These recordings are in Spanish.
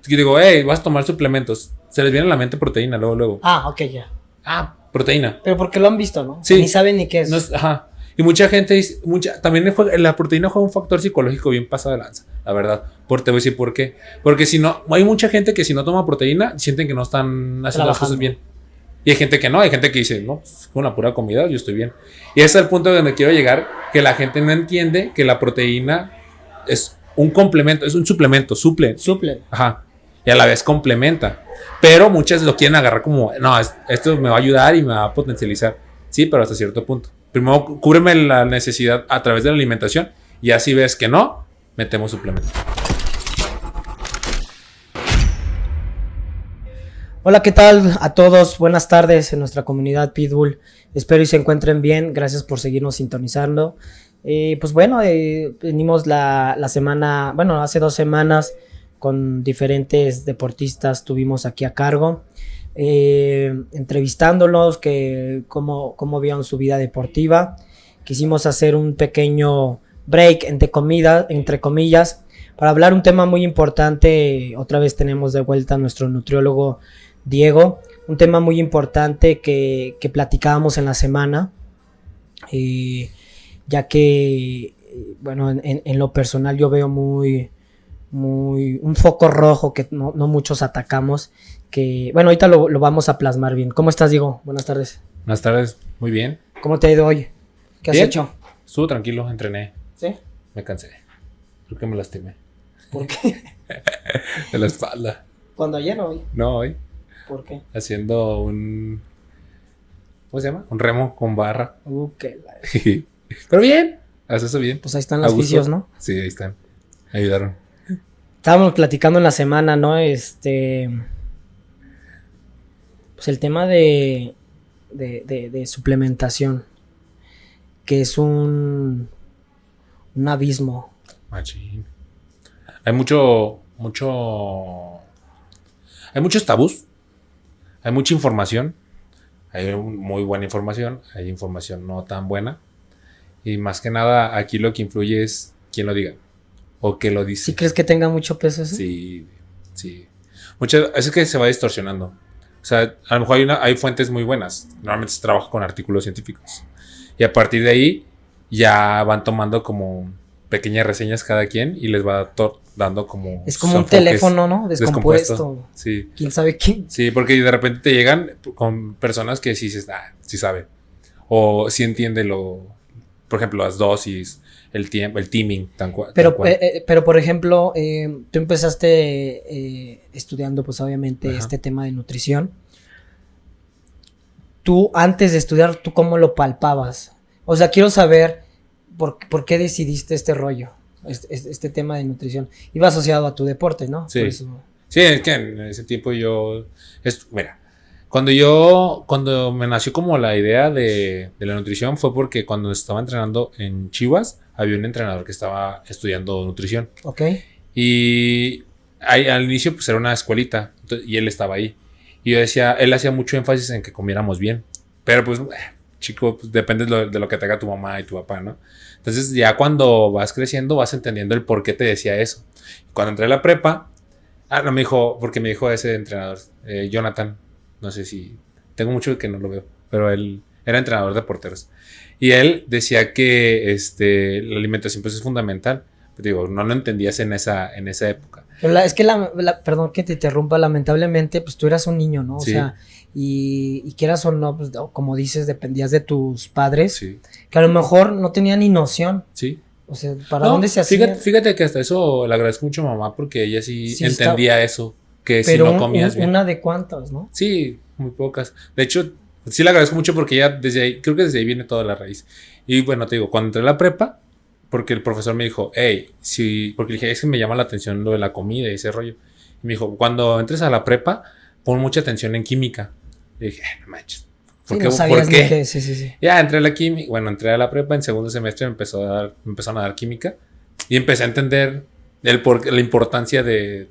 Y digo, hey, vas a tomar suplementos. Se les viene a la mente proteína, luego. Ah, ok, ya. Proteína. Pero porque lo han visto, ¿no? Sí. Ni saben ni qué es. No ajá. Y mucha gente dice, también la proteína juega un factor psicológico bien pasado de lanza, la verdad. Te voy a decir por qué. Porque si no, hay mucha gente que si no toma proteína, sienten que no están haciendo las cosas bien. Y hay gente que no, hay gente que dice, no, con la pura comida yo estoy bien. Y ese es el punto donde quiero llegar, que la gente no entiende que la proteína es un complemento, es un suplemento, suple. Ajá. Y a la vez complementa. Pero muchas lo quieren agarrar como, no, esto me va a ayudar y me va a potencializar. Sí, pero hasta cierto punto. Primero, cúbreme la necesidad a través de la alimentación y así ves que no, metemos suplementos. Hola, ¿qué tal a todos? Buenas tardes en nuestra comunidad Pitbull. Espero y se encuentren bien. Gracias por seguirnos sintonizando. Pues bueno, venimos la semana, bueno, hace 2 semanas con diferentes deportistas tuvimos aquí a cargo, entrevistándolos, cómo vieron su vida deportiva. Quisimos hacer un pequeño break entre comillas, para hablar un tema muy importante. Otra vez tenemos de vuelta a nuestro nutriólogo Diego, un tema muy importante que platicábamos en la semana, ya que, bueno, en lo personal yo veo muy un foco rojo que no muchos atacamos, que, bueno, ahorita lo vamos a plasmar bien. ¿Cómo estás, Diego? Buenas tardes. Buenas tardes, muy bien. ¿Cómo te ha ido hoy? ¿Qué has hecho? Estuve tranquilo, entrené. ¿Sí? Me cansé. Creo que me lastimé. ¿Por qué? De la espalda. ¿Cuándo ayer o hoy? No, hoy. ¿Por qué? Haciendo ¿cómo se llama? Un remo con barra. Pero bien. Haces eso bien. Pues ahí están los fisios, ¿no? Sí, ahí están. Ayudaron. Estábamos platicando en la semana, ¿no? Pues el tema de suplementación, que es un abismo. Machín. Hay muchos tabús. Hay mucha información. Hay muy buena información. Hay información no tan buena. Y más que nada, aquí lo que influye es quién lo diga. O que lo dice. ¿Sí crees que tenga mucho peso eso? Sí. Es que se va distorsionando. O sea, a lo mejor hay fuentes muy buenas. Normalmente se trabaja con artículos científicos. Y a partir de ahí, ya van tomando como pequeñas reseñas cada quien y les va dando como... Es como un teléfono, ¿no? Descompuesto. Sí. ¿Quién sabe quién? Sí, porque de repente te llegan con personas que sí sabe. O sí entiende por ejemplo, las dosis, el teaming, tan cual. Pero por ejemplo, tú empezaste estudiando, pues obviamente, Ajá. este tema de nutrición. Tú, antes de estudiar, ¿tú cómo lo palpabas? O sea, quiero saber por qué decidiste este rollo, este tema de nutrición. Iba asociado a tu deporte, ¿no? Sí. Por eso. Sí, es que en ese tiempo mira, cuando me nació como la idea de la nutrición fue porque cuando estaba entrenando en Chivas, había un entrenador que estaba estudiando nutrición. Ok. Y al inicio pues era una escuelita y él estaba ahí. Y yo decía, él hacía mucho énfasis en que comiéramos bien. Pero pues, chico, pues, depende de lo que te haga tu mamá y tu papá, ¿no? Entonces ya cuando vas creciendo vas entendiendo el por qué te decía eso. Cuando entré a la prepa, no me dijo, porque me dijo ese entrenador, Jonathan, no sé si, tengo mucho que no lo veo, pero él era entrenador de porteros. Y él decía que la alimentación pues es fundamental. Pues, digo, no lo entendías en esa época. Pero es que perdón que te interrumpa, lamentablemente, pues tú eras un niño, ¿no? O Sí. sea, y quieras o no, pues como dices, dependías de tus padres, Sí. que a lo mejor no tenían ni noción. Sí. O sea, ¿para dónde se hacía? Fíjate que hasta eso le agradezco mucho a mamá porque ella sí entendía eso, que pero si no comías bien. Una de cuántas, ¿no? Sí, muy pocas. De hecho, sí le agradezco mucho porque ella creo que desde ahí viene toda la raíz. Y bueno, te digo, cuando entré a la prepa, porque el profesor me dijo, porque le dije, es que me llama la atención lo de la comida y ese rollo. Y me dijo, cuando entres a la prepa, pon mucha atención en química. Y dije, no manches. ¿Por qué? Sí. Ya entré a la química, entré a la prepa, en segundo semestre me empezaron a dar química y empecé a entender la importancia de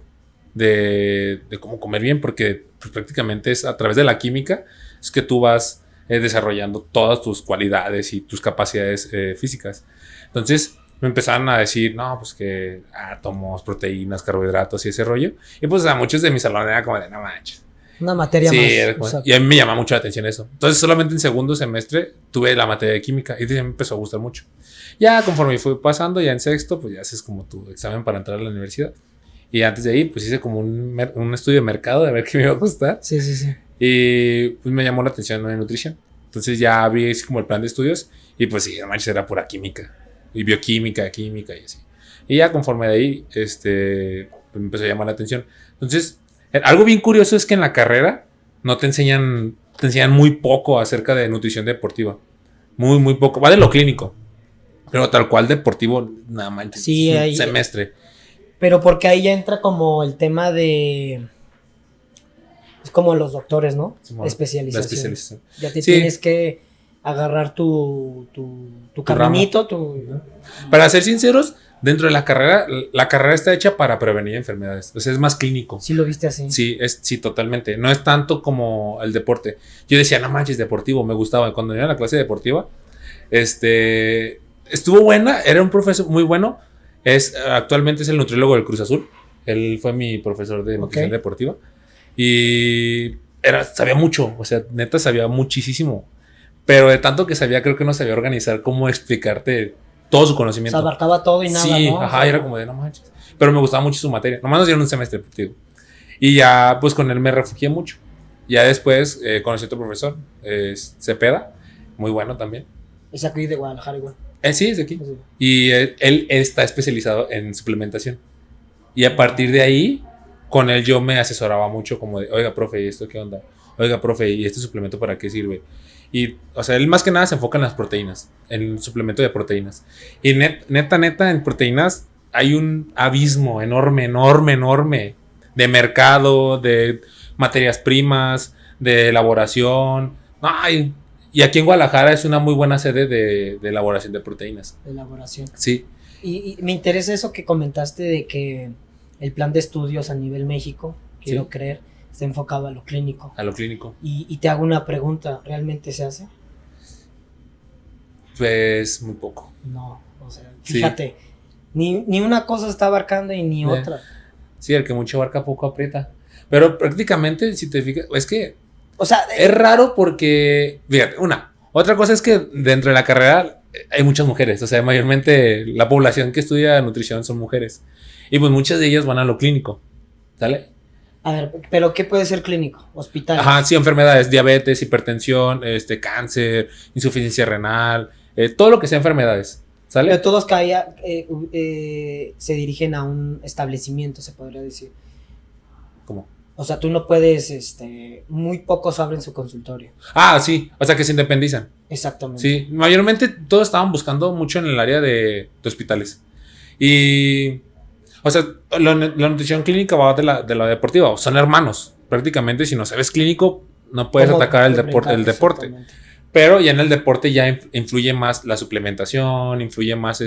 cómo comer bien, porque pues, prácticamente es a través de la química es que tú vas desarrollando todas tus cualidades y tus capacidades físicas. Entonces, me empezaron a decir, no, pues que átomos, proteínas, carbohidratos y ese rollo. Y pues a muchos de mi salón era como de, no manches. Una materia más. Y a mí me llama mucho la atención eso. Entonces solamente en segundo semestre tuve la materia de química y me empezó a gustar mucho. Ya conforme fui pasando, ya en sexto, pues ya haces como tu examen para entrar a la universidad. Y antes de ahí, pues hice como un estudio de mercado de ver qué me iba a gustar. Sí. Y pues me llamó la atención la nutrición. Entonces ya vi así como el plan de estudios y pues sí, no manches, era pura química. Y bioquímica, química y así. Y ya conforme de ahí, pues me empezó a llamar la atención. Entonces, algo bien curioso es que en la carrera no te enseñan muy poco acerca de nutrición deportiva. Muy, muy poco. Va de lo clínico. Pero tal cual deportivo, nada más. Sí, un semestre. Pero porque ahí ya entra como el tema de... Es como los doctores, ¿no? Sí, especialización. La especialización. Ya te tienes que agarrar tu caminito. Para ser sinceros, dentro de la carrera está hecha para prevenir enfermedades. O sea, es más clínico. ¿Sí lo viste así? Sí, totalmente. No es tanto como el deporte. Yo decía, no manches, deportivo, me gustaba. Cuando iba a la clase deportiva, estuvo buena, era un profesor muy bueno. Actualmente es el nutriólogo del Cruz Azul. Él fue mi profesor de nutrición deportiva. Y sabía mucho, o sea, neta sabía muchísimo. Pero de tanto que sabía, creo que no sabía organizar cómo explicarte todo su conocimiento. Se abarcaba todo y nada, sí, ¿no? Ajá, era como de no manches. Pero me gustaba mucho su materia. Nomás nos dieron un semestre deportivo. Y ya, pues con él me refugié mucho. Ya después conocí a otro profesor, Cepeda, muy bueno también. Es aquí de Guadalajara igual. Sí, es de aquí. Sí. Y él está especializado en suplementación. Y a partir de ahí, con él yo me asesoraba mucho como de, oiga, profe, ¿y esto qué onda? Oiga, profe, ¿y este suplemento para qué sirve? Y, o sea, él más que nada se enfoca en las proteínas, en el suplemento de proteínas. Y neta, en proteínas hay un abismo enorme de mercado, de materias primas, de elaboración. Ay, y aquí en Guadalajara es una muy buena sede de elaboración de proteínas. De elaboración. Sí. Y me interesa eso que comentaste de que el plan de estudios a nivel México, quiero creer, está enfocado a lo clínico. A lo clínico. Y te hago una pregunta, ¿realmente se hace? Pues muy poco. No, o sea, fíjate, ni una cosa está abarcando y ni otra. Sí, el que mucho abarca poco aprieta. Pero prácticamente, si te fijas, es que... O sea... Es raro porque, fíjate, otra cosa es que dentro de la carrera hay muchas mujeres. O sea, mayormente la población que estudia nutrición son mujeres. Y pues muchas de ellas van a lo clínico, ¿sale? A ver, ¿pero qué puede ser clínico? ¿Hospital? Ajá, sí, enfermedades, diabetes, hipertensión, cáncer, insuficiencia renal, todo lo que sea enfermedades, ¿sale? Pero todos se dirigen a un establecimiento, se podría decir. ¿Cómo? O sea, tú no puedes, muy pocos abren su consultorio. Ah, sí, o sea que se independizan. Exactamente. Sí, mayormente todos estaban buscando mucho en el área de hospitales. Y... O sea, la nutrición clínica va de la deportiva. Son hermanos. Prácticamente, si no sabes clínico, no puedes atacar el deporte. Pero ya en el deporte ya influye más la suplementación, influye más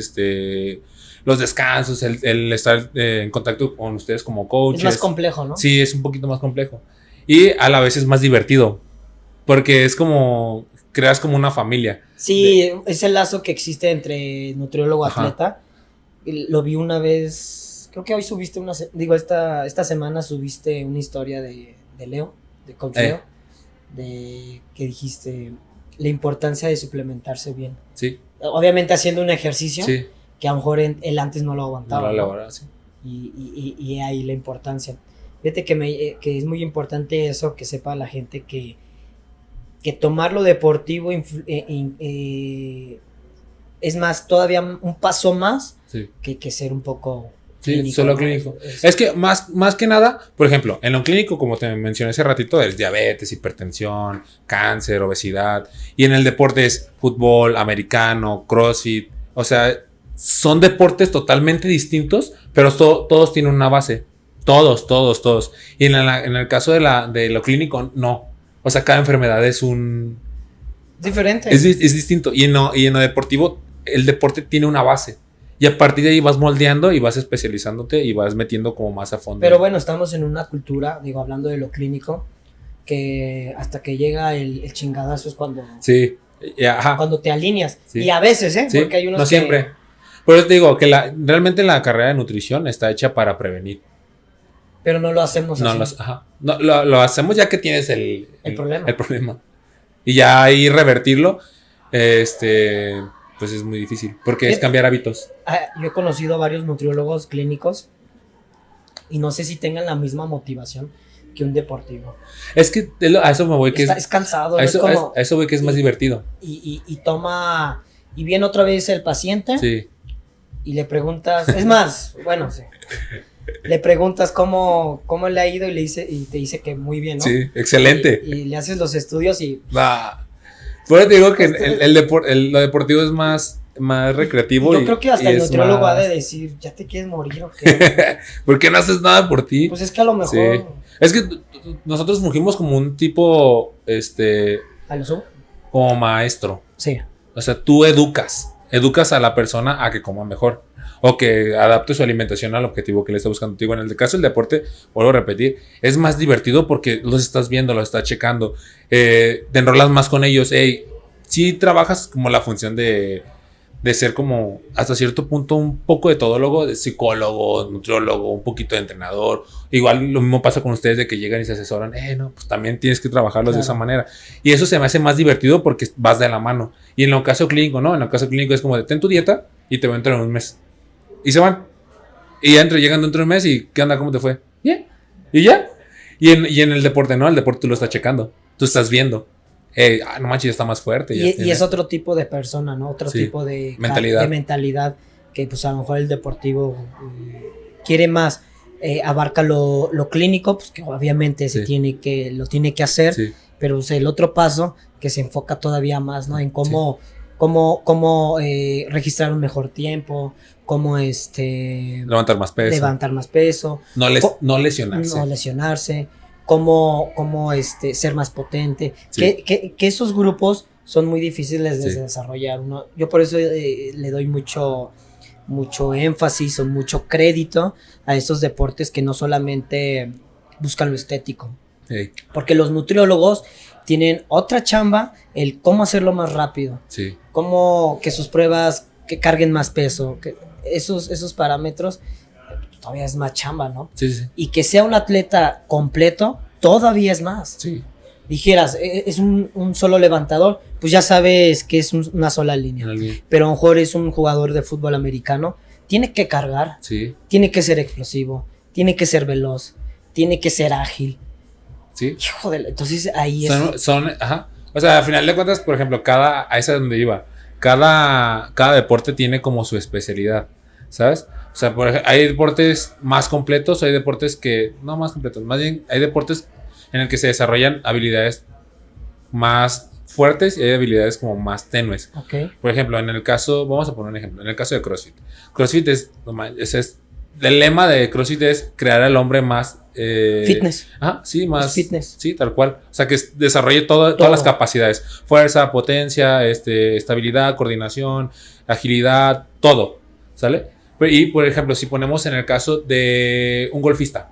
los descansos, el estar en contacto con ustedes como coaches. Es más complejo, ¿no? Sí, es un poquito más complejo. Y a la vez es más divertido. Porque es como... Creas como una familia. Sí, es el lazo que existe entre nutriólogo-atleta. Lo vi una vez... Creo que hoy subiste esta semana subiste una historia de Leo, de Coach Leo, de que dijiste la importancia de suplementarse bien. Sí. Obviamente haciendo un ejercicio que a lo mejor él antes no lo aguantaba. No lo elaboraba, sí. Y ahí la importancia. Fíjate que es muy importante eso, que sepa la gente que tomar lo deportivo es más, todavía un paso más que ser un poco... Sí, clínico, solo clínico. Es que más que nada, por ejemplo, en lo clínico, como te mencioné hace ratito, es diabetes, hipertensión, cáncer, obesidad. Y en el deporte es fútbol, americano, crossfit. O sea, son deportes totalmente distintos, pero todos tienen una base. Todos. Y en el caso de lo clínico, no. O sea, cada enfermedad es diferente. Es distinto. Y en lo deportivo, el deporte tiene una base. Y a partir de ahí vas moldeando y vas especializándote y vas metiendo como más a fondo. Pero bueno, estamos en una cultura, hablando de lo clínico, que hasta que llega el chingadazo es cuando... Sí, ajá. Cuando te alineas. Sí. Y a veces, sí, porque hay unos no siempre. Por eso te digo que realmente la carrera de nutrición está hecha para prevenir. Pero no lo hacemos no, así. No, lo hacemos ya que tienes el problema. El problema. Y ya ahí revertirlo, pues es muy difícil. Porque es cambiar hábitos. Yo he conocido a varios nutriólogos clínicos y no sé si tengan la misma motivación que un deportivo. Es que a eso me voy que es cansado. A eso voy que es más divertido. Y toma... Y viene otra vez el paciente. Sí. Y le preguntas... Es más, bueno, sí. Le preguntas cómo le ha ido y te dice que muy bien, ¿no? Sí, excelente. Y le haces los estudios y... Por eso te digo que lo deportivo es más recreativo. Yo creo que hasta el nutriólogo ha de decir, ¿ya te quieres morir o qué? ¿Por qué no haces nada por ti? Pues es que a lo mejor... Sí. Es que nosotros fungimos como un tipo, ¿A lo subo? como maestro. Sí. O sea, tú educas a la persona a que coma mejor o que adapte su alimentación al objetivo que le está buscando. Digo, en el caso del deporte, vuelvo a repetir, es más divertido porque los estás viendo, los estás checando, te enrolas más con ellos. Sí trabajas como la función de ser como hasta cierto punto un poco de todólogo, de psicólogo, nutriólogo, un poquito de entrenador. Igual lo mismo pasa con ustedes de que llegan y se asesoran. No, pues también tienes que trabajarlos de esa manera. Y eso se me hace más divertido porque vas de la mano. Y en el caso clínico, ¿no? En el caso clínico es como de ten tu dieta y te voy a entrar en un mes. Y se van. Y ya llegan dentro de un mes y ¿qué onda? ¿Cómo te fue? Bien. Y ya. Y en el deporte, ¿no? El deporte tú lo estás checando. Tú estás viendo. No manches, ya está más fuerte. Y es otro tipo de persona, ¿no? Otro tipo de mentalidad que pues a lo mejor el deportivo quiere más, abarca lo clínico, pues que obviamente lo tiene que hacer, pero pues, el otro paso que se enfoca todavía más, ¿no? En cómo registrar un mejor tiempo, cómo levantar más peso. No lesionarse. Cómo ser más potente, que esos grupos son muy difíciles de desarrollar. Yo por eso le doy mucho énfasis o mucho crédito a estos deportes que no solamente buscan lo estético, porque los nutriólogos tienen otra chamba, el cómo hacerlo más rápido, cómo que sus pruebas que carguen más peso, que esos parámetros todavía es más chamba, ¿no? Sí. Y que sea un atleta completo, todavía es más. Sí. Dijeras, es un solo levantador, pues ya sabes que es una sola línea. Pero a lo mejor es un jugador de fútbol americano, tiene que cargar, tiene que ser explosivo, tiene que ser veloz, tiene que ser ágil. Sí. Joder, entonces ahí ajá. O sea, al final de cuentas, por ejemplo, a esa es donde iba. Cada deporte tiene como su especialidad, ¿sabes? O sea, hay deportes más completos, hay deportes no más completos, más bien hay deportes en el que se desarrollan habilidades más fuertes y hay habilidades como más tenues. Por ejemplo, vamos a poner un ejemplo, en el caso de CrossFit. CrossFit el lema de CrossFit es crear al hombre más... fitness. Sí, más fitness. Sí, tal cual. O sea, que desarrolle todas las capacidades. Fuerza, potencia, estabilidad, coordinación, agilidad, todo. ¿Sale? Y, por ejemplo, si ponemos en el caso de un golfista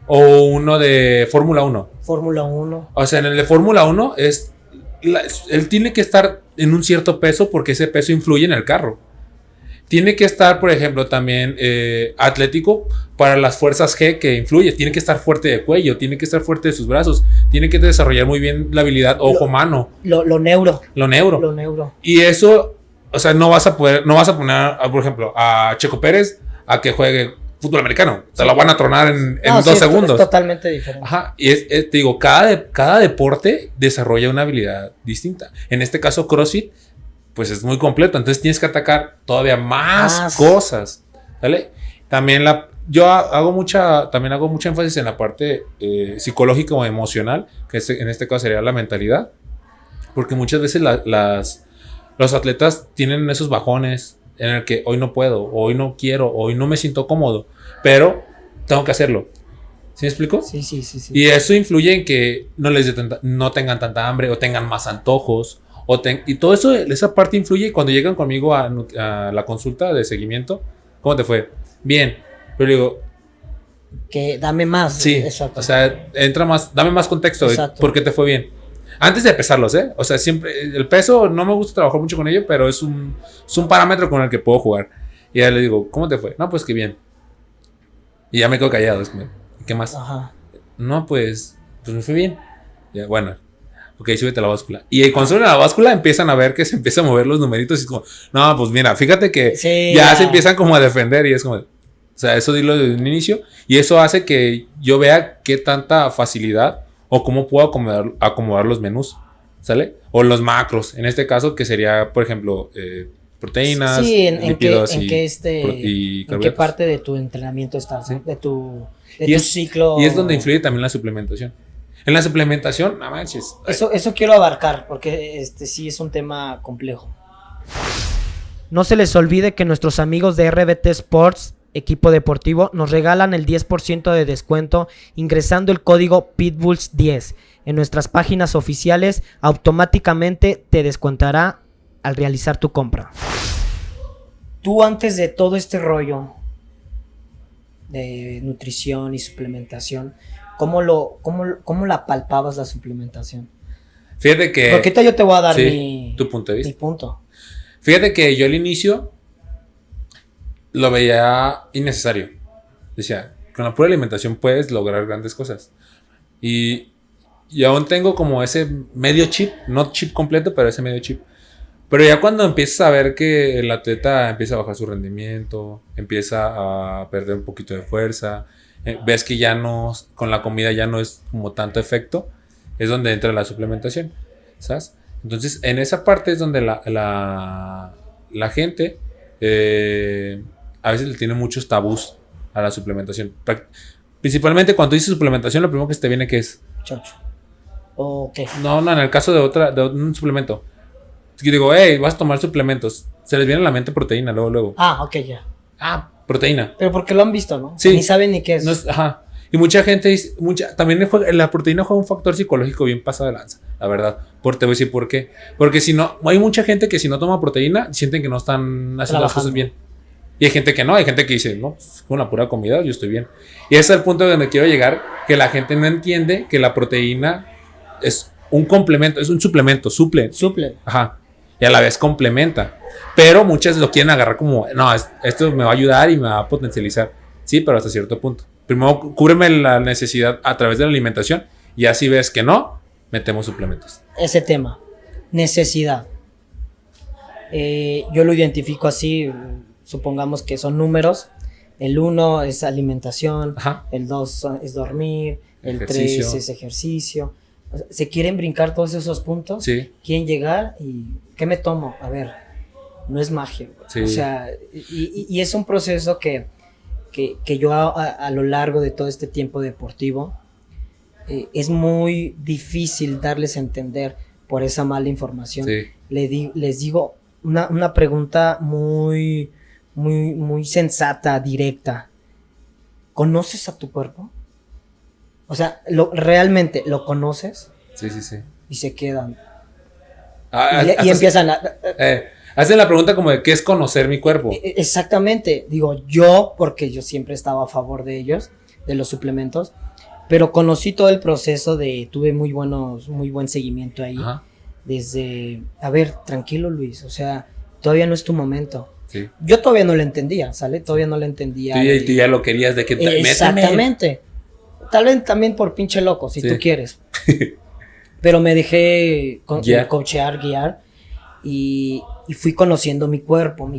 o uno de Fórmula 1. Fórmula 1. O sea, en el de Fórmula 1 él tiene que estar en un cierto peso porque ese peso influye en el carro. Tiene que estar, por ejemplo, también atlético para las fuerzas G que influye. Tiene que estar fuerte de cuello, tiene que estar fuerte de sus brazos, tiene que desarrollar muy bien la habilidad ojo-mano. Lo neuro. Y eso, o sea, no vas a poner, por ejemplo, a Checo Pérez a que juegue fútbol americano. Te lo van a tronar en 2 segundos. Es totalmente diferente. Ajá. Y te digo, cada deporte desarrolla una habilidad distinta. En este caso, CrossFit, pues es muy completo. Entonces tienes que atacar todavía más cosas. ¿Vale? También yo hago mucha énfasis en la parte psicológica o emocional, que en este caso sería la mentalidad. Porque muchas veces los atletas tienen esos bajones en el que hoy no puedo, hoy no quiero, hoy no me siento cómodo, pero tengo que hacerlo. ¿Sí me explico? Sí. Y eso influye en que no tengan tanta hambre o tengan más antojos. Y todo eso, esa parte influye cuando llegan conmigo a la consulta de seguimiento. ¿Cómo te fue? Bien. Pero digo... Que dame más. Sí, exacto. O sea, dame más contexto. ¿Por qué te fue bien? Antes de pesarlos, ¿eh? O sea, siempre, el peso no me gusta trabajar mucho con ello, pero es un parámetro con el que puedo jugar. Y ya le digo, ¿cómo te fue? No, pues que bien. Y ya me quedo callado. Es como, ¿qué más? Ajá. No, pues me fue bien. Ya, bueno. Ok, súbete a la báscula. Y cuando suben a la báscula empiezan a ver que se empiezan a mover los numeritos y es como, no, pues mira, fíjate que Sí, ya se empiezan como a defender y es como, o sea, eso dilo desde un inicio y eso hace que yo vea qué tanta facilidad o cómo puedo acomodar los menús, ¿sale? O los macros, en este caso que sería, por ejemplo, proteínas, sí, lípidos en y qué carbohidratos. parte de tu entrenamiento estás, ¿no? Sí. De tu Y ciclo. Y es donde influye también la suplementación. En la suplementación, no manches. Eso quiero abarcar, porque sí es un tema complejo. No se les olvide que nuestros amigos de RBT Sports, equipo deportivo, nos regalan el 10% de descuento ingresando el código Pitbulls10 en nuestras páginas oficiales. Automáticamente te descontará al realizar tu compra. Tú, antes de todo este rollo de nutrición y suplementación, ¿cómo la palpabas la suplementación? Fíjate que... Porque ahorita yo te voy a dar tu punto de vista. mi punto. Fíjate que yo al inicio lo veía innecesario. Decía, con la pura alimentación puedes lograr grandes cosas. Y aún tengo como ese medio chip, no chip completo, pero ese medio chip. Pero ya cuando empiezas a ver que el atleta empieza a bajar su rendimiento, empieza a perder un poquito de fuerza, ves que ya no, con la comida ya no es como tanto efecto, es donde entra la suplementación, ¿sabes? Entonces, en esa parte es donde la gente a veces le tiene muchos tabús a la suplementación. Principalmente cuando dices suplementación, lo primero que se te viene que es chocho. ¿O qué? No, en el caso de un suplemento. Yo digo, hey, vas a tomar suplementos. Se les viene a la mente proteína, luego. Ah, ok, ya. Proteína. Pero porque lo han visto, ¿no? Sí. Ni saben ni qué es. No ajá. Y mucha gente dice, también la proteína juega un factor psicológico bien pasado de lanza, la verdad. Te voy a decir por qué. Porque si no, hay mucha gente que si no toma proteína, sienten que no están haciendo las cosas bien. Y hay gente que no, hay gente que dice, no, con la pura comida yo estoy bien. Y ese es el punto donde quiero llegar, que la gente no entiende que la proteína es un complemento, es un suplemento, suple. Ajá. Y a la vez complementa. Pero muchas lo quieren agarrar como, no, esto me va a ayudar y me va a potencializar. Sí, pero hasta cierto punto. Primero, cúbreme la necesidad a través de la alimentación y así ves que no, metemos suplementos. Ese tema, necesidad. Yo lo identifico así, supongamos que son números. El 1 es alimentación, Ajá. El 2 es dormir, el Ejercicio. 3 es ejercicio. O sea, se quieren brincar todos esos puntos, Sí. quieren llegar y ¿qué me tomo? A ver, no es magia. Sí. O sea, y es un proceso que yo a lo largo de todo este tiempo deportivo es muy difícil darles a entender por esa mala información. Sí. Les digo una pregunta muy, muy, muy sensata, directa. ¿Conoces a tu cuerpo? O sea, ¿realmente lo conoces? Sí. Y se quedan. Y empiezan a... hacen la pregunta como de ¿qué es conocer mi cuerpo? Exactamente. Digo, porque yo siempre estaba a favor de ellos, de los suplementos, pero conocí todo el proceso tuve muy buen seguimiento ahí. Ajá. Desde, a ver, tranquilo Luis, o sea, todavía no es tu momento. Sí. Yo todavía no lo entendía, ¿sale? Todavía no lo entendía. Tú ya lo querías de que exactamente. Tal vez también por pinche loco, si tú quieres. Pero me dejé coachear, guiar y fui conociendo mi cuerpo.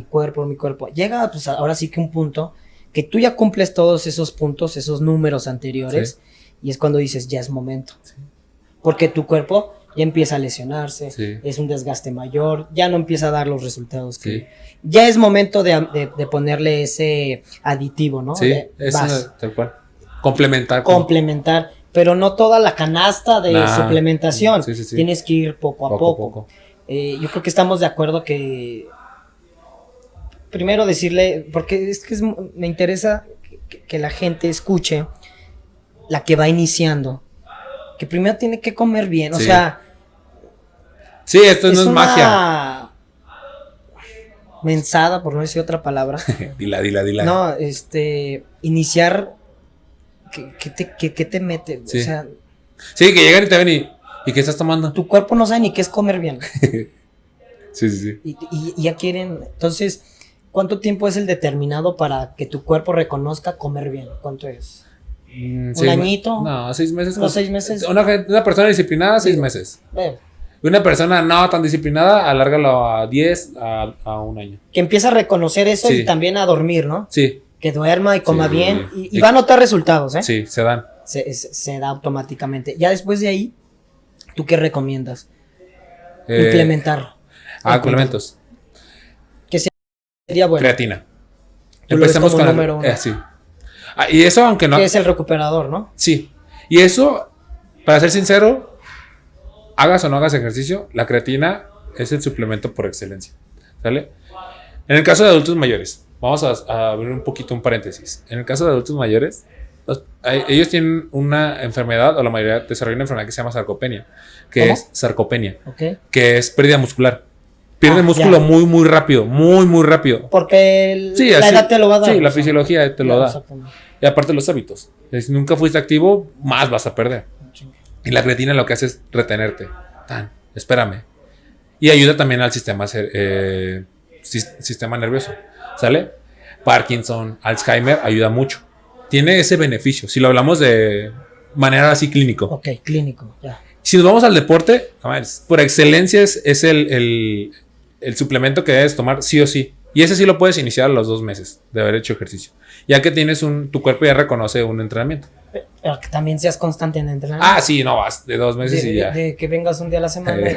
Llega, pues ahora sí que un punto que tú ya cumples todos esos puntos, esos números anteriores, y es cuando dices, ya es momento. Sí. Porque tu cuerpo ya empieza a lesionarse, es un desgaste mayor, ya no empieza a dar los resultados que... Ya es momento de ponerle ese aditivo, ¿no? Sí, eso tal cual. Complementar, pero no toda la canasta de suplementación. Sí. Tienes que ir poco a poco. Yo creo que estamos de acuerdo que primero decirle, porque me interesa que la gente escuche, la que va iniciando, que primero tiene que comer bien, o sea... Sí, esto no es magia. Mensada, por no decir otra palabra. Dila. No, iniciar... ¿Qué te mete? Sí. O sea... Sí, que llegan y te ven y... ¿Y qué estás tomando? Tu cuerpo no sabe ni qué es comer bien. Sí, sí, sí. Y ya quieren. Entonces, ¿cuánto tiempo es el determinado para que tu cuerpo reconozca comer bien? ¿Cuánto es? ¿Un añito? No, 6 meses. ¿Los 6 meses? Una persona disciplinada, 6 meses. Una persona no tan disciplinada, alárgalo a 10 a un año. Que empieza a reconocer eso y también a dormir, ¿no? Sí. Que duerma y coma bien. Y va a notar resultados, ¿eh? Sí, se dan. Se da automáticamente. Ya después de ahí, ¿tú qué recomiendas? Implementar. Complementos. ¿Qué sería bueno? Creatina. Empecemos con el número 1. Sí. Y eso, aunque no. Que es el recuperador, ¿no? Sí. Y eso, para ser sincero, hagas o no hagas ejercicio, la creatina es el suplemento por excelencia. ¿Sale? En el caso de adultos mayores, vamos a abrir un poquito un paréntesis. En el caso de adultos mayores, ellos tienen una enfermedad, o la mayoría desarrollan una enfermedad que se llama sarcopenia. Es sarcopenia. Okay. Que es pérdida muscular. Pierde músculo muy, muy rápido. Muy, muy rápido. Porque la edad te lo va a dar. Sí, la fisiología te lo da. Y aparte los hábitos. Si nunca fuiste activo, más vas a perder. Y la creatina lo que hace es retenerte. Espérame. Y ayuda también al sistema nervioso. ¿Sale? Parkinson, Alzheimer, ayuda mucho. Tiene ese beneficio. Si lo hablamos de manera así clínico. Ok, clínico, ya. Si nos vamos al deporte, por excelencia es el suplemento que debes tomar sí o sí. Y ese sí lo puedes iniciar a los 2 meses de haber hecho ejercicio. Ya que tienes tu cuerpo ya reconoce un entrenamiento. Pero que también seas constante en entrenamiento. Sí, no vas de 2 meses y ya. De que vengas un día a la semana.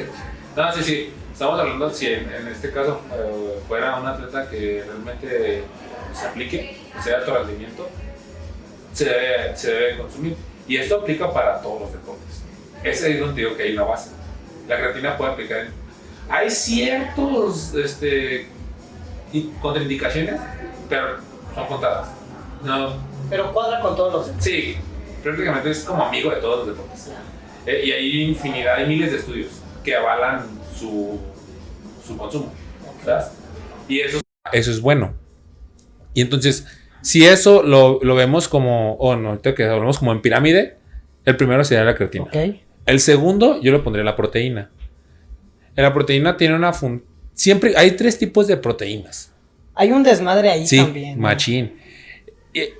No, sí. Estamos hablando si en este caso fuera un atleta que realmente se aplique, sea de alto rendimiento, se debe consumir. Y esto aplica para todos los deportes. Ese es donde digo que hay la base. La creatina puede aplicar en... Hay ciertos contraindicaciones, pero son contadas. No. Pero cuadra con todos los... Sí, prácticamente es como amigo de todos los deportes. Y hay infinidad, hay miles de estudios que avalan su consumo. ¿Sabes? Y eso es bueno. Y entonces, si eso lo vemos como, que hablamos como en pirámide, el primero sería la creatina. Okay. El segundo, yo le pondría la proteína. La proteína tiene siempre hay 3 tipos de proteínas. Hay un desmadre ahí también. Sí, machín.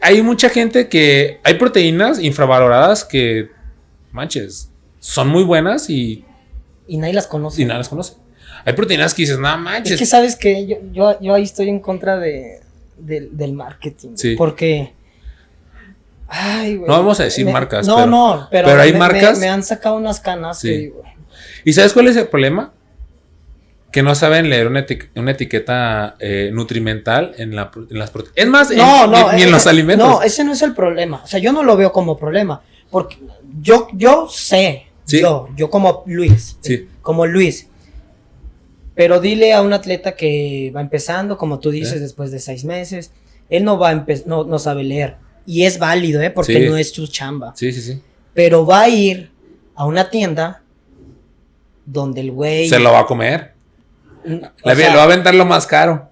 Hay mucha gente que... Hay proteínas infravaloradas que, manches, son muy buenas y nadie las conoce. Hay proteínas que dices, no manches. Es que sabes que yo ahí estoy en contra del marketing. Sí. Porque... Ay, güey. No vamos a decir marcas. Pero hay marcas. Me han sacado unas canas Sí. que digo. ¿Y sabes cuál es el problema? Que no saben leer una etiqueta nutrimental en las proteínas. Es más, ni en los alimentos. No, ese no es el problema. O sea, yo no lo veo como problema. Porque yo sé. ¿Sí? Yo como Luis. Sí. Como Luis. Pero dile a un atleta que va empezando, como tú dices, después de 6 meses. Él no sabe leer. Y es válido, porque no es su chamba. Sí. Pero va a ir a una tienda donde el güey... Se lo va a comer. Lo va a aventar lo más caro.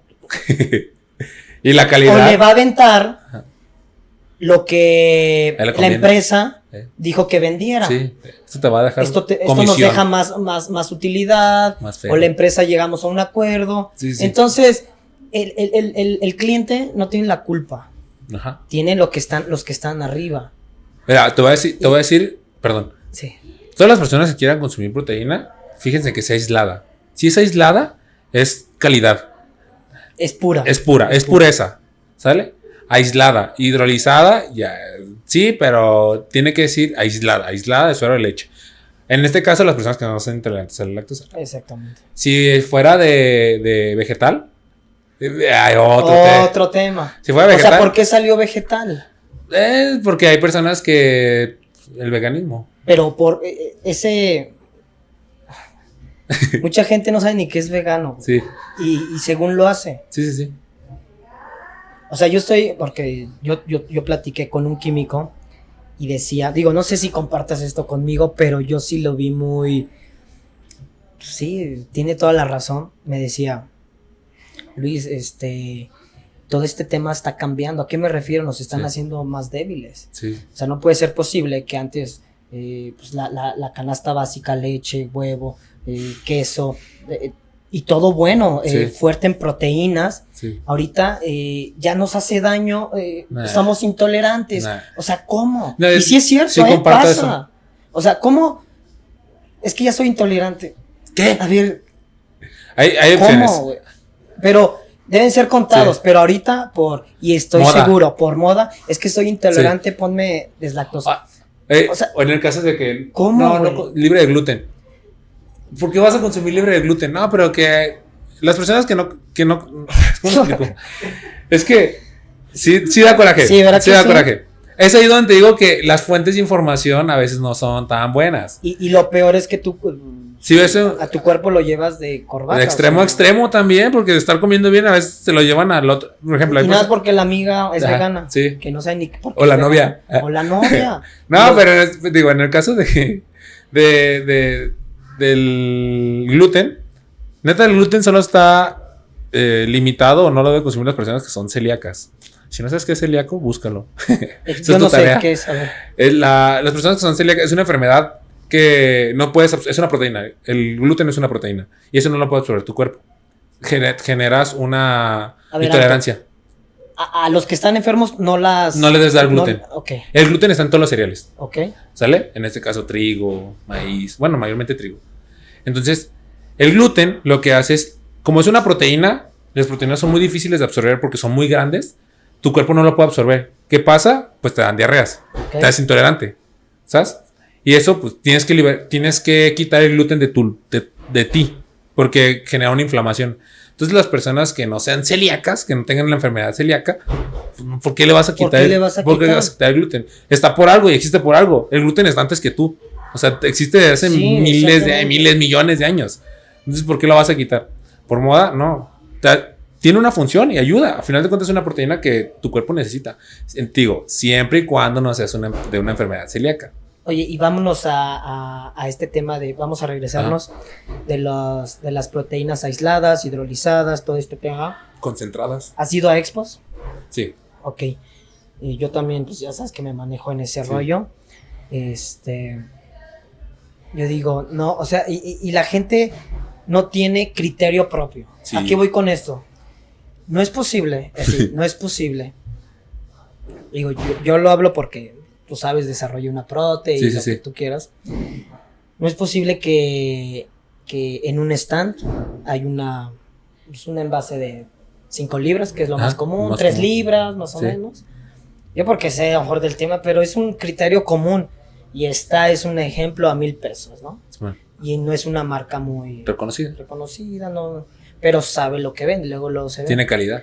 Y la calidad. O le va a aventar lo que la empresa dijo que vendiera. Sí, esto te va a dejar esto nos deja más utilidad. Más o la empresa llegamos a un acuerdo. Sí. Entonces, el cliente no tiene la culpa. Ajá. Tienen los que están arriba. Mira, te voy a decir, perdón. Sí. Todas las personas que quieran consumir proteína, fíjense que sea aislada. Si es aislada, es calidad. Es pura. Es pureza. ¿Sale? Aislada. Hidrolizada, ya. Sí, pero tiene que decir aislada. Aislada de suero de leche. En este caso, las personas que no son intolerantes a la lactosa. Exactamente. Si fuera de vegetal, hay otro tema. Si fuera vegetal. O sea, ¿por qué salió vegetal? Porque hay personas que... El veganismo. Pero por ese... Mucha gente no sabe ni qué es vegano. Sí. Y según lo hace. Sí. O sea, porque yo platiqué con un químico y decía, no sé si compartas esto conmigo, pero yo sí lo vi muy... Sí, tiene toda la razón. Me decía, Luis, todo este tema está cambiando. ¿A qué me refiero? Nos están haciendo más débiles. Sí. O sea, no puede ser posible que antes pues la canasta básica, leche, huevo, queso, y todo bueno, Sí. fuerte en proteínas. Sí. Ahorita ya nos hace daño, Nah. somos intolerantes. Nah. O sea, ¿cómo? No, y sí es cierto, sí comparto pasa. eso. O sea, ¿cómo? Es que ya soy intolerante. ¿Qué? A ver, Hay opciones. ¿cómo, güey? Pero deben ser contados, Sí. pero ahorita y estoy Moda. seguro, por moda, es que soy intolerante, ponme deslactosa. O sea, en el caso de que ¿cómo, güey? libre de gluten. ¿Por qué vas a consumir libre de gluten? No, pero que las personas que no ¿cómo te explico? Es que sí da coraje. Sí, ¿verdad que da sí? coraje. Es ahí donde te digo que las fuentes de información a veces no son tan buenas. Y lo peor es que tú Si ves a tu cuerpo lo llevas de corbata. de extremo a extremo también, porque de estar comiendo bien a veces se lo llevan al otro. Por ejemplo, hay Y nada más personas- porque la amiga es Ajá, vegana. sí. Que no sabe ni por qué. O la es novia. vegana. O la novia. No, Los- pero digo, en el caso del gluten, neta, el gluten solo está limitado o no lo deben consumir las personas que son celíacas. Si no sabes qué es celíaco, búscalo. Esa Yo es tu no sé tarea. qué es. A ver. Las personas que son celíacas es una enfermedad que no puedes, es una proteína. El gluten es una proteína y eso no lo puede absorber tu cuerpo. Generas una A ver, intolerancia. A los que están enfermos no les debes dar gluten. Ok, El gluten está en todos los cereales. ok. ¿Sale? En este caso trigo, maíz, bueno, mayormente trigo. Entonces, el gluten lo que hace es, como es una proteína, las proteínas son muy difíciles de absorber porque son muy grandes, tu cuerpo no lo puede absorber. ¿Qué pasa? Pues te dan diarreas, Ok. te das intolerante, ¿sabes? Y eso, pues tienes que quitar el gluten de ti, porque genera una inflamación. Entonces, las personas que no sean celíacas, que no tengan la enfermedad celíaca, ¿por qué le vas a quitar? qué le vas a ¿Por qué le quitar? vas a quitar el gluten? Está por algo y existe por algo. El gluten está antes que tú. O sea, existe desde hace Sí, exactamente. millones de años. Entonces, ¿por qué lo vas a quitar? ¿Por moda? No. Tiene una función y ayuda. Al final de cuentas, es una proteína que tu cuerpo necesita. Digo, siempre y cuando no seas de una enfermedad celíaca. Oye, y vámonos a este tema vamos a regresarnos de las proteínas aisladas, hidrolizadas, todo este tema. Concentradas. ¿Has ido a expos? Sí. Ok. Y yo también, pues ya sabes que me manejo en ese Sí. rollo. Yo digo, no, o sea, y la gente no tiene criterio propio. Sí. ¿A qué voy con esto? No es posible, no es posible. Digo, yo lo hablo porque tú sabes, desarrollé una prote y Sí, sí, lo sí. que tú quieras. No es posible que en un stand hay un envase de 5 libras, que es lo más común, más 3 común. libras, más o Sí. menos. Yo porque sé a lo mejor del tema, pero es un criterio común. Y esta es un ejemplo a 1,000 pesos, ¿no? Bueno, Y no es una marca muy reconocido. reconocida, ¿no? Pero sabe lo que vende, luego se ve. Tiene calidad.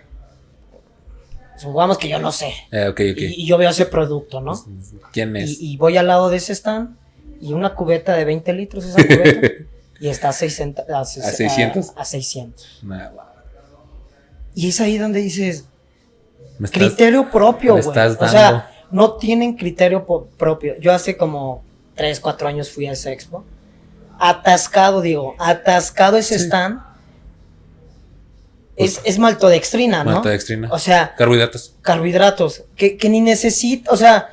Supongamos que yo no sé. Ok. Y yo veo ese producto, ¿no? ¿Quién es? Y voy al lado de ese stand y una cubeta de 20 litros, esa cubeta, y está a 600. ¿A 600? A 600. Nah, wow. Y es ahí donde dices, Me estás- criterio propio, me güey. estás O dando. sea, no tienen criterio propio. Yo hace como 3, 4 años fui a esa expo. Atascado ese Sí. stand. Es maltodextrina, ¿no? Maltodextrina. O sea, Carbohidratos. carbohidratos que ni necesita, o sea,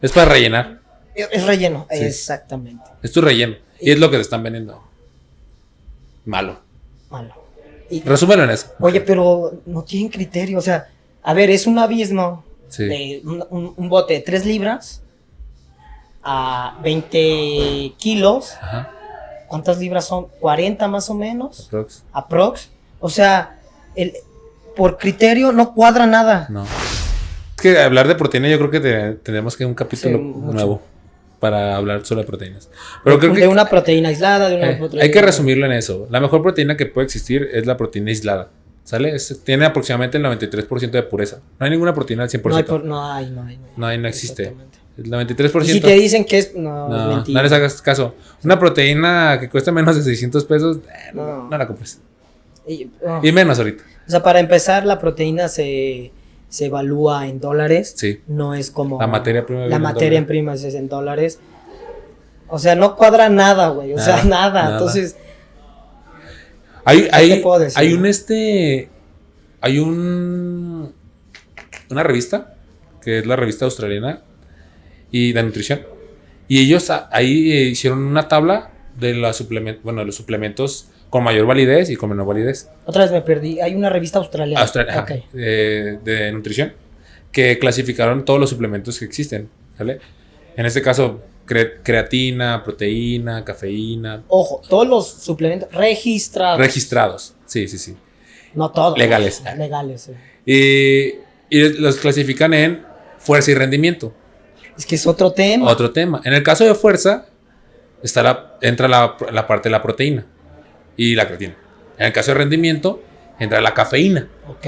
Es para rellenar. es relleno. Sí. Exactamente. Es tu relleno. Y es lo que te están vendiendo. Malo. Malo. Y- Resúmelo en eso. Oye, pero no tienen criterio, o sea, a ver, es un abismo Sí. de un bote de 3 libras a 20 kilos. Ajá. ¿Cuántas libras son? 40 más o menos, Aprox. aprox. O sea, por criterio no cuadra nada. No. Es que hablar de proteína, yo creo que tenemos que un capítulo Sí, mucho. nuevo para hablar solo de proteínas. Pero creo De que una proteína aislada, de una hay proteína. que resumirlo en eso. La mejor proteína que puede existir es la proteína aislada. ¿Sale? Tiene aproximadamente el 93% de pureza. No hay ninguna proteína al 100%. No existe. Exactamente. El Y 93%. si te dicen que es. No, es No, mentira. no les hagas caso. Una proteína que cuesta menos de 600 pesos, No. no la compres. Oh. Y menos ahorita. O sea, para empezar, la proteína se evalúa en dólares. Sí. No es como. La materia prima La viene en materia en dólares. prima es en dólares. O sea, no cuadra nada, güey. O sea, nada. Entonces, Hay te puedo decir? hay una revista, que es la revista australiana y de nutrición, Y ellos ahí hicieron una tabla de los suplementos con mayor validez y con menor validez. Otra vez me perdí. Hay una revista australiana. Okay. De nutrición que clasificaron todos los suplementos que existen, ¿vale? En este caso, creatina, proteína, cafeína. Ojo, todos los suplementos registrados. Sí. No todos. Legales. Legales, sí. Y los clasifican en fuerza y rendimiento. Es que es otro tema. Otro tema. En el caso de fuerza, entra la parte de la proteína y la creatina. En el caso de rendimiento, entra la cafeína. Ok.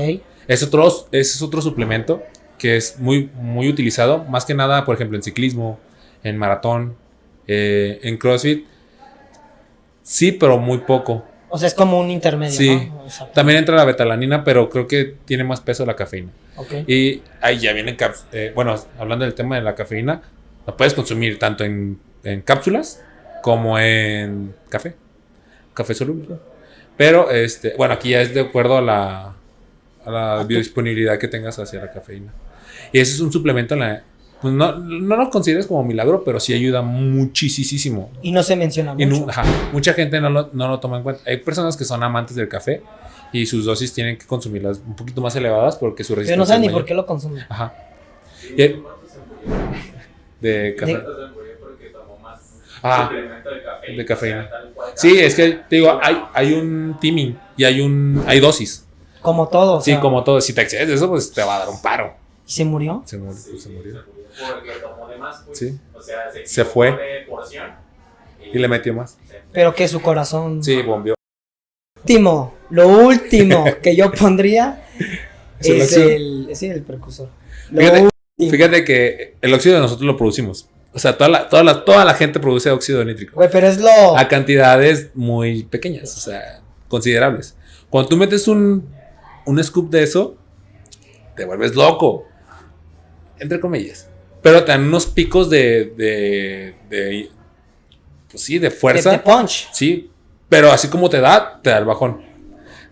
Ese es otro suplemento que es muy, muy utilizado, más que nada, por ejemplo, en ciclismo, en maratón, en CrossFit. Sí, pero muy poco. O sea, es como un intermedio, sí. ¿no? También entra la betalanina, pero creo que tiene más peso la cafeína. Okay. Y ahí ya viene, hablando del tema de la cafeína, la puedes consumir tanto en cápsulas como en café soluble. Pero, aquí ya es de acuerdo a la biodisponibilidad que tengas hacia la cafeína. Y ese es un suplemento pues no lo consideres como milagro, pero sí ayuda muchísimo. Y no se menciona mucho. Mucha gente no lo toma en cuenta. Hay personas que son amantes del café y sus dosis tienen que consumirlas un poquito más elevadas porque su resistencia. Pero no saben ni por qué lo consumen. Ajá. De café. De cafeína. Sí, es que te digo, hay un timing y hay dosis. Como todo. Sí, como todo. Si te excedes de eso, pues te va a dar un paro. ¿Y se murió? Se murió. Porque tomó de más, pues. Sí. O sea, se fue. De porción y le metió más. Pero que su corazón. Sí, bombeó. Lo último que yo pondría es el precursor. Fíjate que el óxido nosotros lo producimos. O sea, toda la gente produce óxido nítrico. Güey, pero es a cantidades muy pequeñas, o sea, considerables. Cuando tú metes un scoop de eso, te vuelves loco. Entre comillas. Pero te dan unos picos de fuerza. De punch. Sí, pero así como te da el bajón.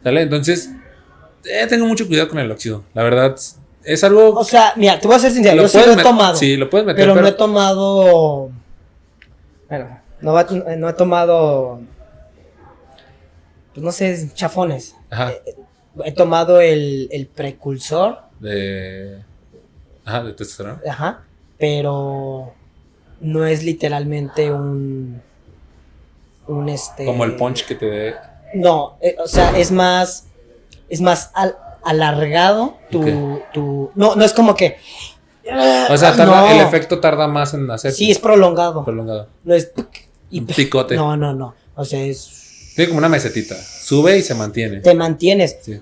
¿Sale? Entonces, tengo mucho cuidado con el óxido. La verdad, es algo... O sea, mira, te voy a ser sincero. Yo sí lo he tomado. Sí, lo puedes meter. Pero no he tomado... Bueno, no he tomado... Pues no sé, chafones. Ajá. He tomado el precursor. De testosterona. Ajá. Pero no es literalmente un como el punch que te dé. No, o sea, es más alargado tu no es como que o sea, el efecto tarda más en hacerse. Sí, es prolongado. No es un picote. No. O sea, tiene como una mesetita. Sube y se mantiene. Te mantienes. Sí.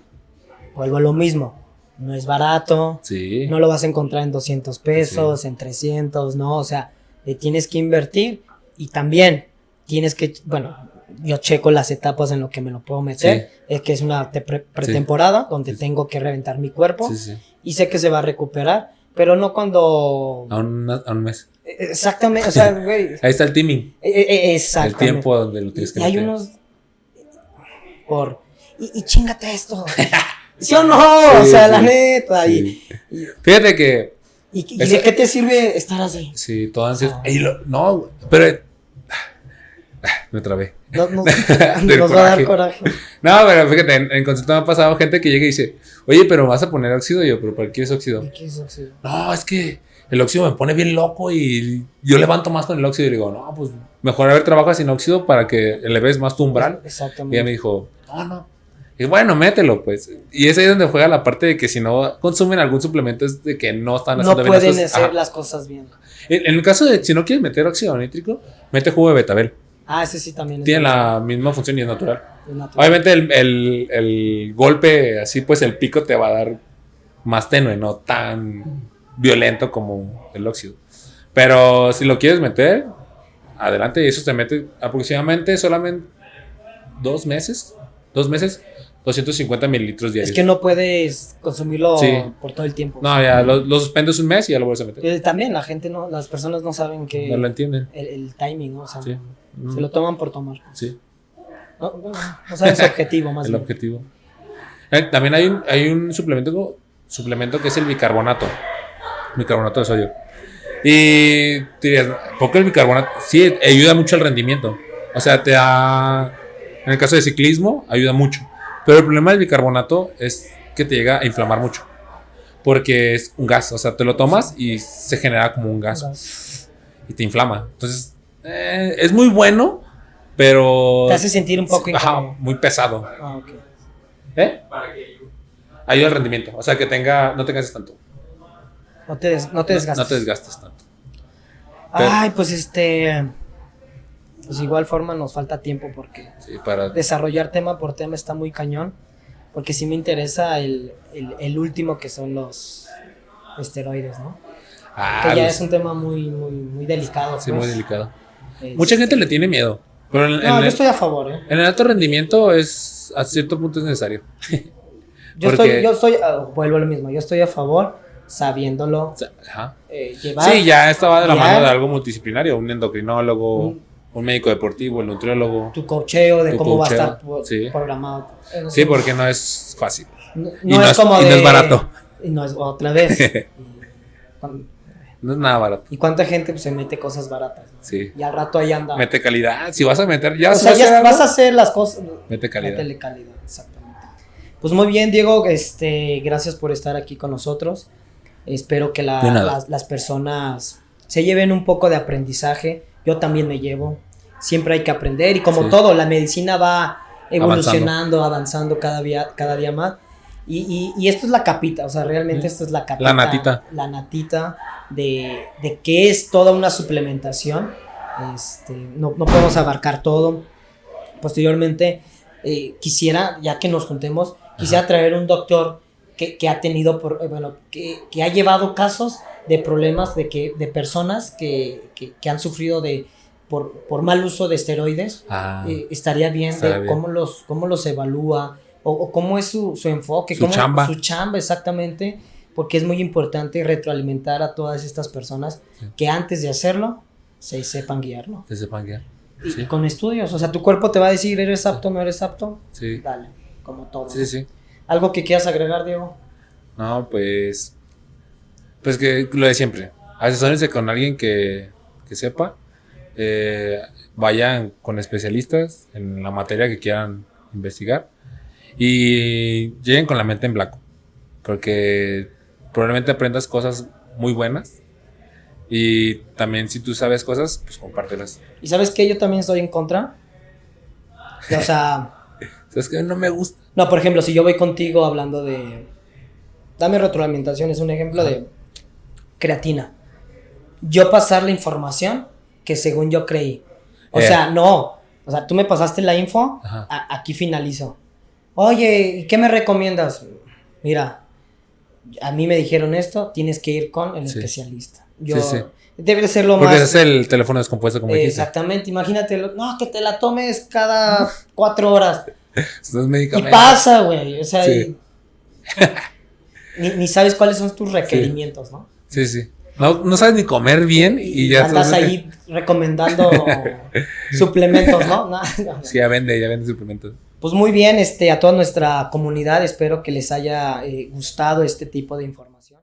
Vuelvo a lo mismo. No es barato. Sí. No lo vas a encontrar en 200 pesos, sí. En 300, no. O sea, le tienes que invertir y también tienes que, yo checo las etapas en lo que me lo puedo meter. Sí. Es que es una pretemporada donde tengo que reventar mi cuerpo. Sí. Y sé que se va a recuperar, pero no cuando... A un mes. Exactamente, o sea, güey. Ahí está el timing. Exactamente. El tiempo donde lo tienes que meter. Y hay unos... Y chingate esto. ¿Sí o no? Sí, o sea, la neta. Sí. Fíjate que... ¿Y de qué te sirve estar así? Sí, todo ansias. No, pero... Me trabé. Nos va a dar coraje. No, pero fíjate, en consulta me ha pasado gente que llega y dice, oye, pero vas a poner óxido. Y yo, ¿pero para qué es óxido? ¿Qué es óxido? No, es que el óxido me pone bien loco y yo levanto más con el óxido. Y le digo, no, pues mejor trabajas sin óxido para que eleves más tu umbral. Exactamente. Y ella me dijo, no. Y bueno, mételo, pues. Y es ahí donde juega la parte de que si no consumen algún suplemento es de que no están haciendo bien. No pueden hacer las cosas bien. En el caso de si no quieres meter óxido nítrico, mete jugo de betabel. Ese sí también. Tiene la misma función y es natural. Es natural. Obviamente el golpe, así pues el pico te va a dar más tenue, no tan violento como el óxido. Pero si lo quieres meter, adelante. Y eso te mete aproximadamente solamente 2 meses, 250 mililitros diarios. Es que no puedes consumirlo por todo el tiempo. No, ya lo suspendes un mes y ya lo vuelves a meter. También las personas no saben que... No lo entienden. El timing, ¿no? O sea, sí. Se lo toman por tomar. Sí. No saben su objetivo más el bien. Objetivo. También hay un suplemento que es el bicarbonato. Bicarbonato de sodio. Y te dirías, ¿por qué el bicarbonato? Sí, ayuda mucho al rendimiento. O sea, te da. En el caso de ciclismo, ayuda mucho. Pero el problema del bicarbonato es que te llega a inflamar mucho. Porque es un gas. O sea, te lo tomas y se genera como un gas. Y te inflama. Entonces, es muy bueno, pero. Te hace sentir un poco incómodo. Muy pesado. Ah, ok. ¿Para qué? Ayuda al rendimiento. O sea, que no te canses tanto. No te desgastes. No te desgastes tanto. Ay, pues pues de igual forma nos falta tiempo porque Sí, desarrollar tema por tema está muy cañón. Porque sí me interesa el último que son los esteroides, ¿no? Que ya es un tema muy delicado. Sí, pues. muy delicado. Mucha gente le tiene miedo. Pero yo estoy a favor, ¿eh? En el alto rendimiento a cierto punto es necesario. Vuelvo a lo mismo, yo estoy a favor sabiéndolo Ajá. llevar. Sí, ya estaba de la mano de algo multidisciplinario, un endocrinólogo, un médico deportivo, el nutriólogo. Tu coacheo de cómo va a estar sí. programado. Sí, porque no es fácil. No es barato. Y no es otra vez. No es nada barato. ¿Y cuánta gente pues, se mete cosas baratas? ¿No? Sí. Y al rato ahí anda. Mete calidad. Si vas a meter, ya vas a hacer las cosas. Mete calidad. Métele calidad, exactamente. Pues muy bien, Diego, gracias por estar aquí con nosotros. Espero que las personas se lleven un poco de aprendizaje. Yo también me llevo. Siempre hay que aprender y como todo, la medicina va evolucionando, avanzando cada día más. Y esto es la capita, o sea, realmente esto es la capita. La natita de que es toda una suplementación. No podemos abarcar todo. Posteriormente, quisiera, ya que nos juntemos, quisiera traer un doctor que ha tenido, que ha llevado casos de problemas de personas que han sufrido por mal uso de esteroides. Estaría bien cómo los evalúa o cómo es su enfoque, su chamba exactamente, porque es muy importante retroalimentar a todas estas personas que antes de hacerlo se sepan guiar, ¿no? Se sepan guiar. Y con estudios, o sea, tu cuerpo te va a decir, ¿eres apto o no eres apto? Sí. Dale, como todo. Sí. ¿Algo que quieras agregar, Diego? No, pues que lo de siempre. Asesórense con alguien que sepa. Vayan con especialistas en la materia que quieran investigar. Y lleguen con la mente en blanco. Porque probablemente aprendas cosas muy buenas. Y también si tú sabes cosas, pues compártelas. ¿Y sabes qué? Yo también estoy en contra. O sea... ¿Sabes qué? No me gusta. No, por ejemplo, si yo voy contigo hablando de... Dame retroalimentación, es un ejemplo de creatina. Yo pasar la información que según yo creí. O sea, no. O sea, tú me pasaste la info, aquí finalizo. Oye, ¿y qué me recomiendas? Mira, a mí me dijeron esto, tienes que ir con el especialista. Debe ser lo porque más... Porque es el teléfono descompuesto, como dijiste. Exactamente, imagínate, no, que te la tomes cada 4 horas. Estos medicamentos. Y pasa, güey, o sea, ni sabes cuáles son tus requerimientos, ¿no? Sí. No sabes ni comer bien y ya andas ahí recomendando suplementos, ¿no? Sí, ya vende suplementos. Pues muy bien, a toda nuestra comunidad, espero que les haya gustado este tipo de información.